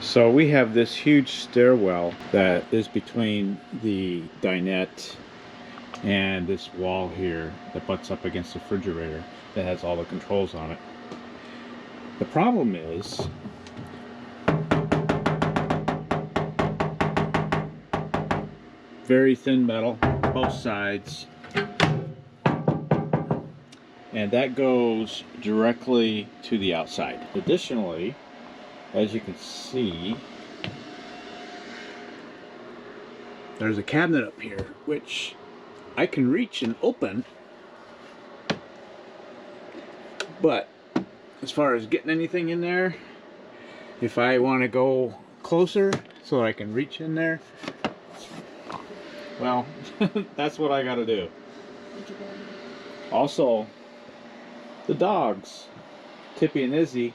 So we have this huge stairwell that is between the dinette and this wall here that butts up against the refrigerator that has all the controls on it. The problem is very thin metal, both sides, and that goes directly to the outside. Additionally, as you can see, there's a cabinet up here which I can reach and open, but as far as getting anything in there, if I want to go closer so I can reach in there, well, that's what I gotta do. Also, the dogs, Tippy and Izzy.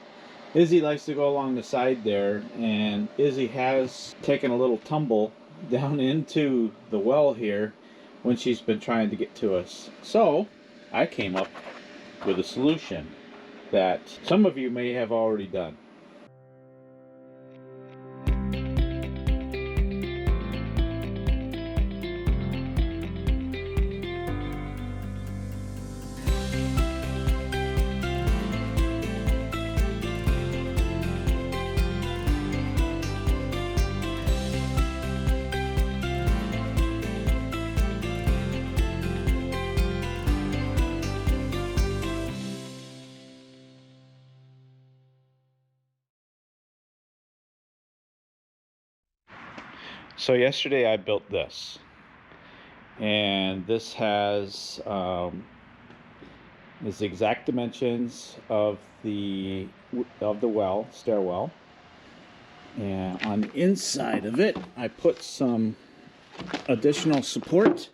Izzy likes to go along the side there, and Izzy has taken a little tumble down into the well here when she's been trying to get to us. So I came up with a solution that some of you may have already done. So yesterday I built this, and this has is the exact dimensions of the well, stairwell, and on the inside of it I put some additional support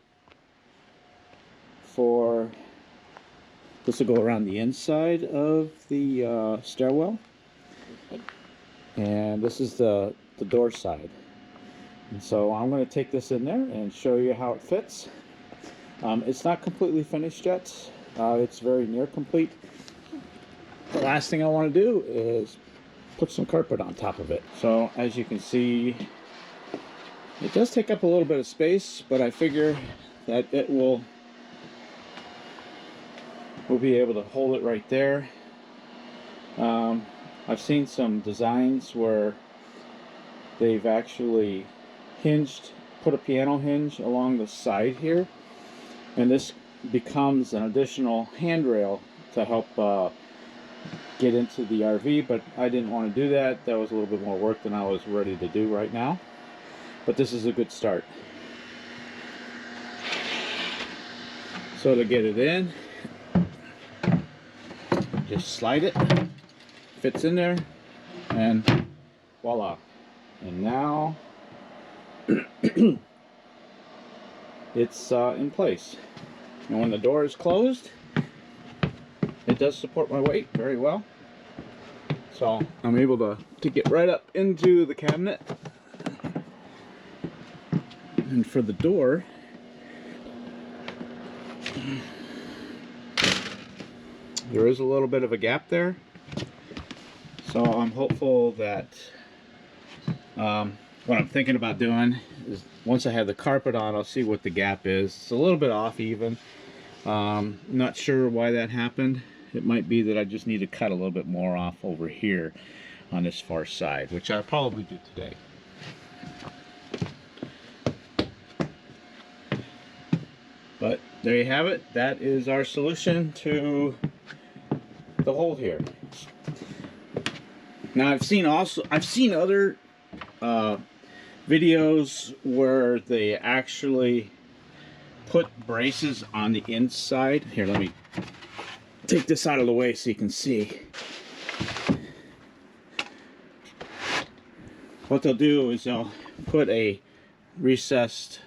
for this to go around the inside of the stairwell, and this is the door side. And so I'm going to take this in there and show you how it fits. It's not completely finished yet. It's very near complete. The last thing I want to do is put some carpet on top of it. So as you can see, it does take up a little bit of space, but I figure that it will be able to hold it right there. I've seen some designs where they've actually put a piano hinge along the side here, and this becomes an additional handrail to help get into the RV, but I didn't want to do that. That was a little bit more work than I was ready to do right now, but this is a good start. So to get it in, just slide it, fits in there, and voila. And now it's in place. And when the door is closed, it does support my weight very well. So I'm able to get right up into the cabinet. And for the door, there is a little bit of a gap there. So I'm hopeful that what I'm thinking about doing is, once I have the carpet on, I'll see what the gap is. It's a little bit off even. Not sure why that happened. It might be that I just need to cut a little bit more off over here on this far side, which I'll probably do today. But there you have it. That is our solution to the hole here. Now I've seen other videos where they actually put braces on the inside. Here, let me take this out of the way so you can see. What they'll do is they'll put a recessed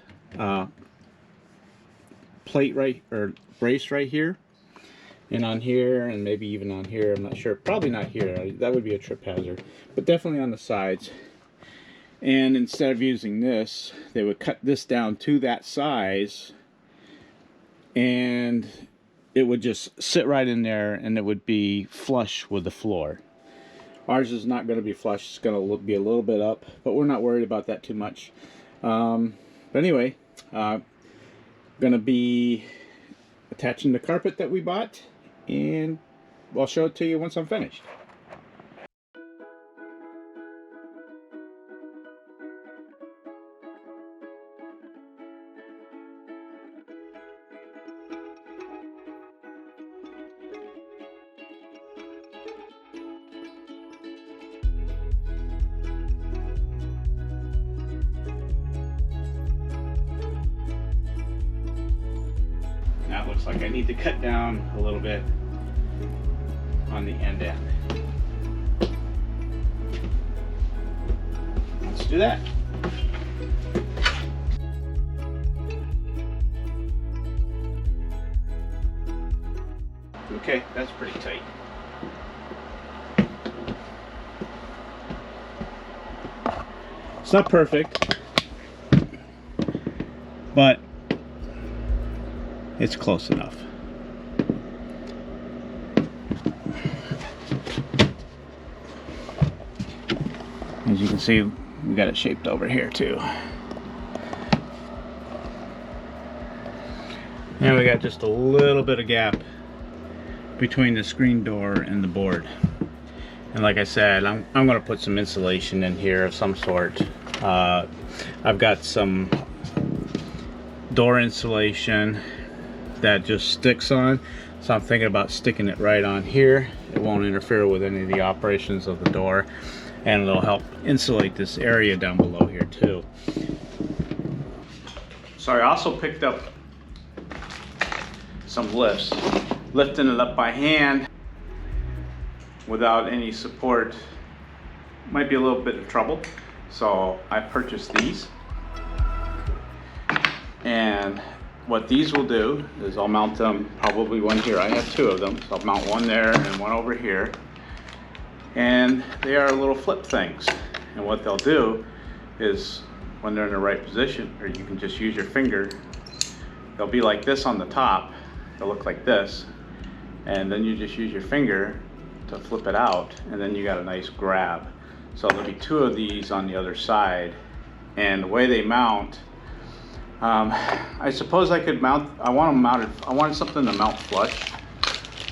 plate brace right here, and on here, and maybe even on here. I'm not sure. Probably not here. That would be a trip hazard, but definitely on the sides. And instead of using this, they would cut this down to that size, and it would just sit right in there, and it would be flush with the floor. Ours is not going to be flush. It's going to be a little bit up, but we're not worried about that too much. But anyway, going to be attaching the carpet that we bought, and I'll show it to you once I'm finished. Now it looks like I need to cut down a little bit on the end. Let's do that. Okay, that's pretty tight. It's not perfect, but it's close enough. As you can see, we got it shaped over here too. And we got just a little bit of gap between the screen door and the board. And like I said, I'm going to put some insulation in here of some sort. I've got some door insulation that just sticks on, so I'm thinking about sticking it right on here. It won't interfere with any of the operations of the door, and it'll help insulate this area down below here too. So I also picked up some lifts. Lifting it up by hand without any support might be a little bit of trouble, so I purchased these. And what these will do is I'll mount them, probably one here. I have two of them, so I'll mount one there and one over here. And they are little flip things. And what they'll do is, when they're in the right position, or you can just use your finger, they'll be like this on the top. They'll look like this. And then you just use your finger to flip it out, and then you got a nice grab. So there'll be two of these on the other side. And the way they mount, I suppose I could mount, I wanted something to mount flush.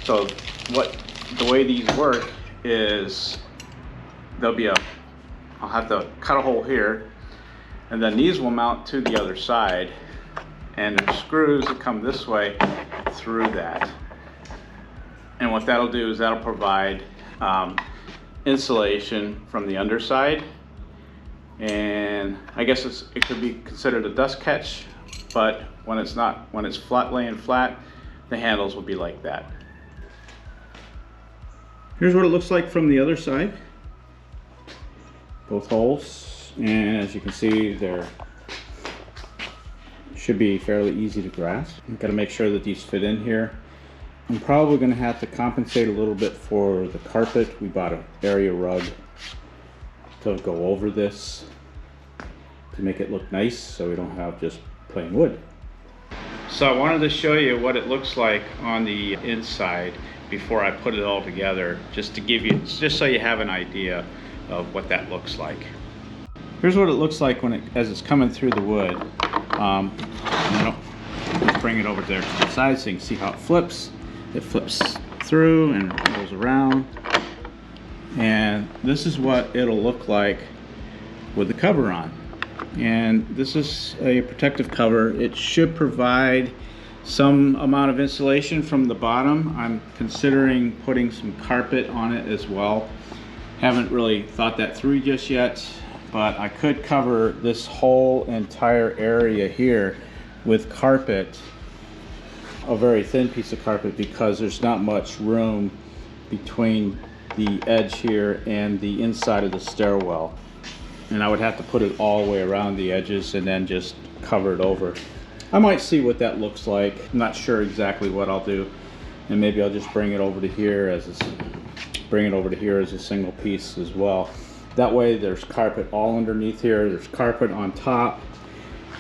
So the way these work is, there'll be I'll have to cut a hole here, and then these will mount to the other side, and there's screws that come this way through that. And what that'll do is that'll provide insulation from the underside. And I guess it could be considered a dust catch, but when it's flat, laying flat, the handles will be like that. Here's what it looks like from the other side. Both holes, and as you can see, they're should be fairly easy to grasp. I've got to make sure that these fit in here. I'm probably going to have to compensate a little bit for the carpet. We bought an area rug to go over this to make it look nice, so we don't have just plain wood. So I wanted to show you what it looks like on the inside before I put it all together, just so you have an idea of what that looks like. Here's what it looks like as it's coming through the wood. Bring it over there to the side so you can see how it flips. It flips through and goes around. And this is what it'll look like with the cover on. And this is a protective cover. It should provide some amount of insulation from the bottom. I'm considering putting some carpet on it as well. Haven't really thought that through just yet, but I could cover this whole entire area here with carpet, a very thin piece of carpet, because there's not much room between the edge here and the inside of the stairwell. And I would have to put it all the way around the edges and then just cover it over. I might see what that looks like. I'm not sure exactly what I'll do, and maybe I'll just bring it over to here as a single piece as well. That way there's carpet all underneath here, there's carpet on top,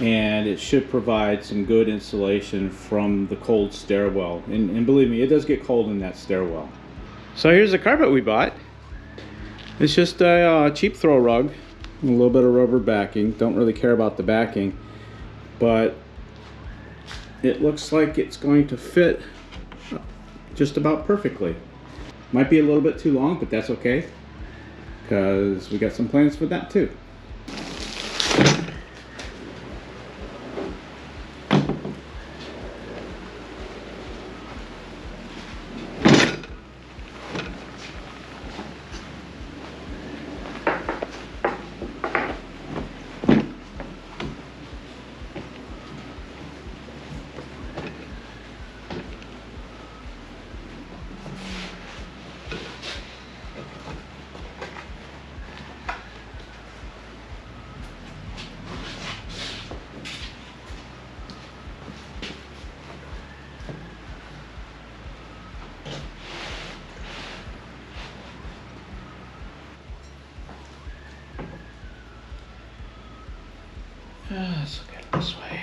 and it should provide some good insulation from the cold stairwell. And believe me, it does get cold in that stairwell. So here's the carpet we bought. It's just a cheap throw rug, a little bit of rubber backing. Don't really care about the backing, but it looks like it's going to fit just about perfectly. Might be a little bit too long, but that's okay, because we got some plans for that too. Let's look at it this way.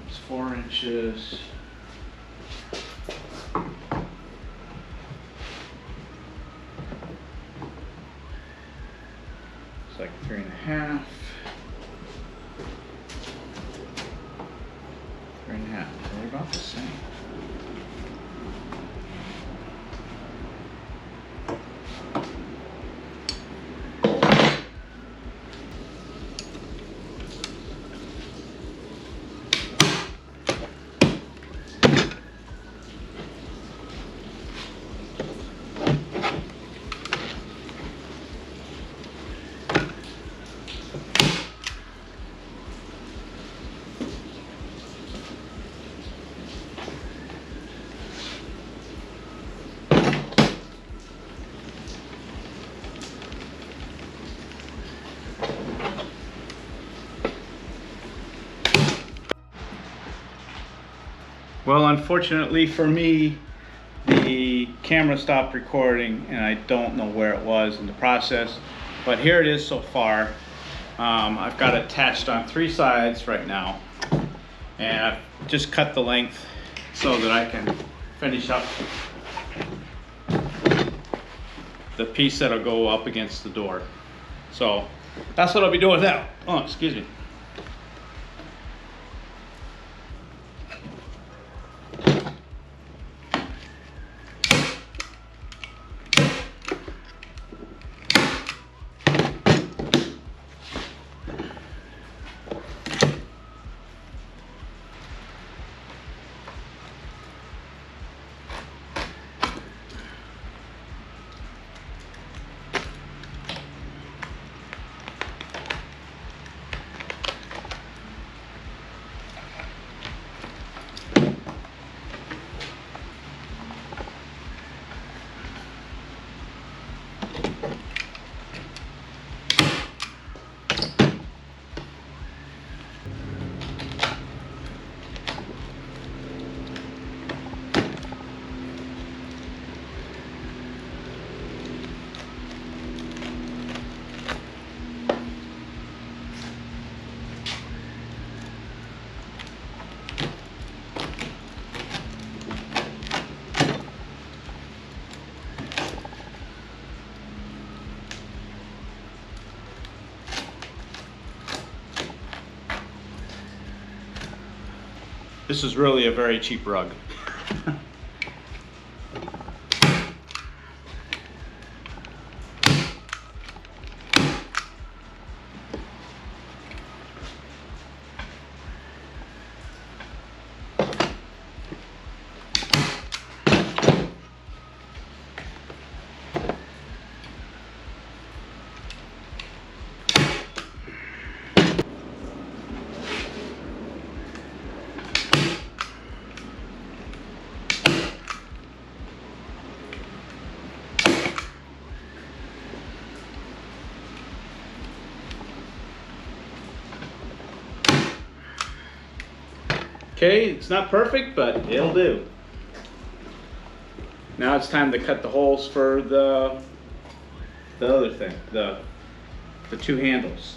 It's 4 inches. It's like 3.5. 3.5. They're about the same. Well, unfortunately for me, the camera stopped recording and I don't know where it was in the process, but here it is so far. I've got it attached on 3 sides right now, and I've just cut the length so that I can finish up the piece that'll go up against the door. So that's what I'll be doing now. Oh, excuse me. This is really a very cheap rug. Okay, it's not perfect, but it'll do. Now it's time to cut the holes for the other thing, the 2 handles.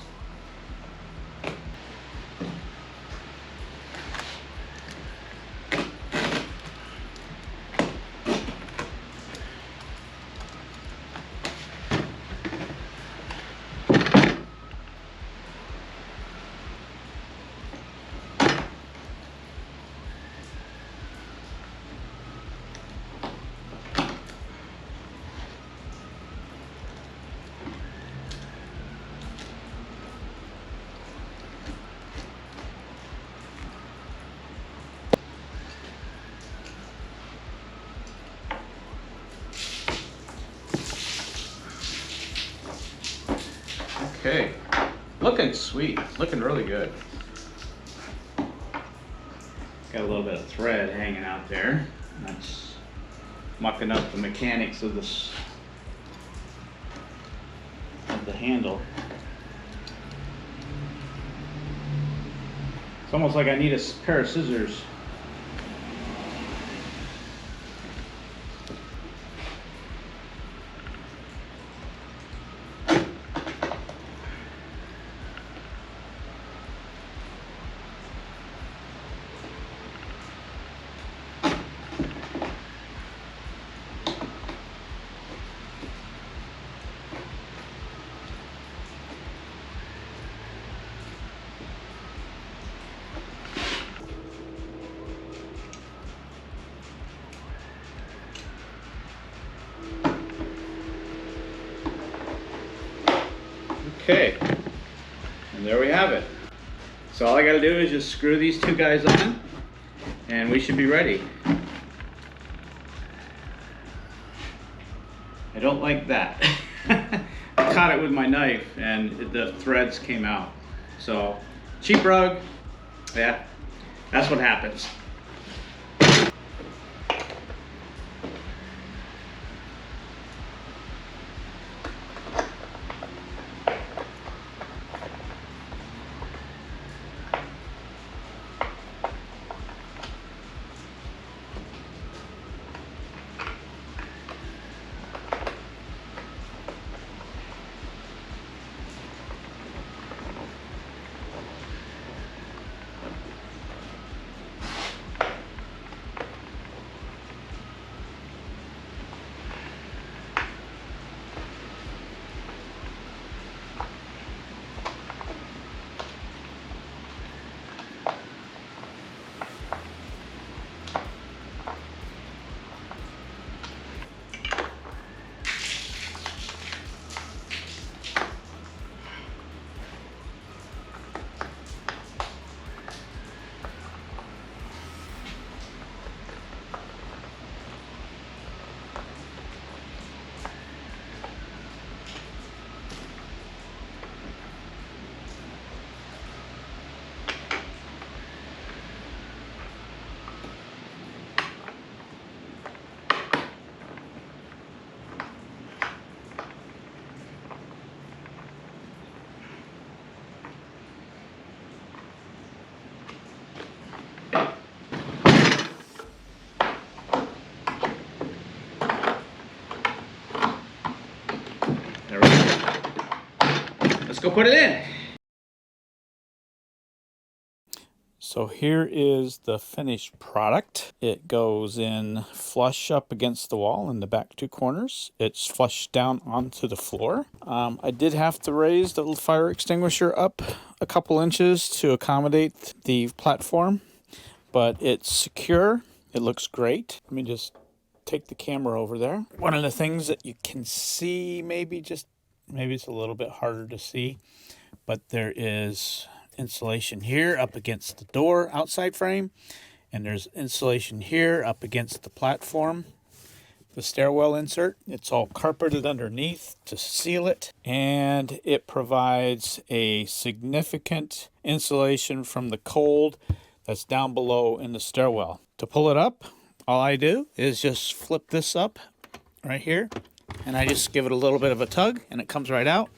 Okay, looking sweet, looking really good. Got a little bit of thread hanging out there. That's mucking up the mechanics of this, of the handle. It's almost like I need a pair of scissors. Okay, and there we have it. So all I gotta do is just screw these two guys on and we should be ready. I don't like that. I caught it with my knife and the threads came out. So cheap rug, yeah, that's what happens. There we go. Let's go put it in. So here is the finished product. It goes in flush up against the wall in the back two corners. It's flushed down onto the floor. I did have to raise the fire extinguisher up a couple inches to accommodate the platform, but it's secure. It looks great. Let me just take the camera over there. One of the things that you can see, maybe it's a little bit harder to see, but there is insulation here up against the door outside frame, and there's insulation here up against the platform, the stairwell insert. It's all carpeted underneath to seal it, and it provides a significant insulation from the cold that's down below in the stairwell. To pull it up, all I do is just flip this up right here, and I just give it a little bit of a tug and it comes right out.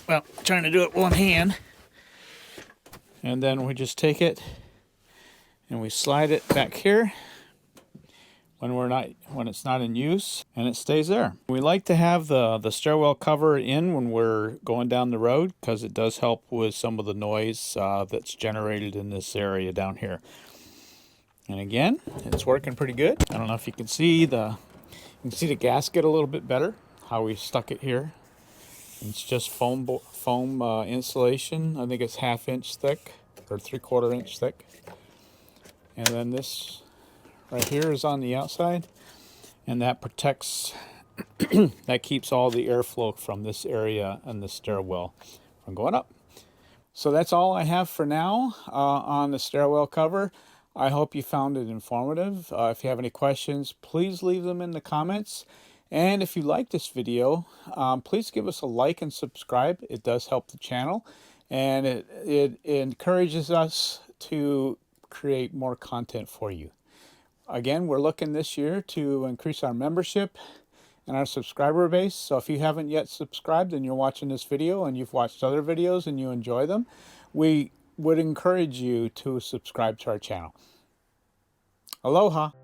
Well, trying to do it with one hand. And then we just take it and we slide it back here when it's not in use, and it stays there. We like to have the stairwell cover in when we're going down the road because it does help with some of the noise that's generated in this area down here. And again, it's working pretty good. I don't know if you can see the gasket a little bit better, how we stuck it here. It's just foam insulation. I think it's 1/2 inch thick or 3/4 inch thick. And then this right here is on the outside, and that protects, that keeps all the airflow from this area and the stairwell from going up. So that's all I have for now on the stairwell cover. I hope you found it informative. If you have any questions, please leave them in the comments. And if you like this video, please give us a like and subscribe. It does help the channel, and it encourages us to create more content for you. Again, we're looking this year to increase our membership and our subscriber base. So if you haven't yet subscribed and you're watching this video and you've watched other videos and you enjoy them, we would encourage you to subscribe to our channel. Aloha!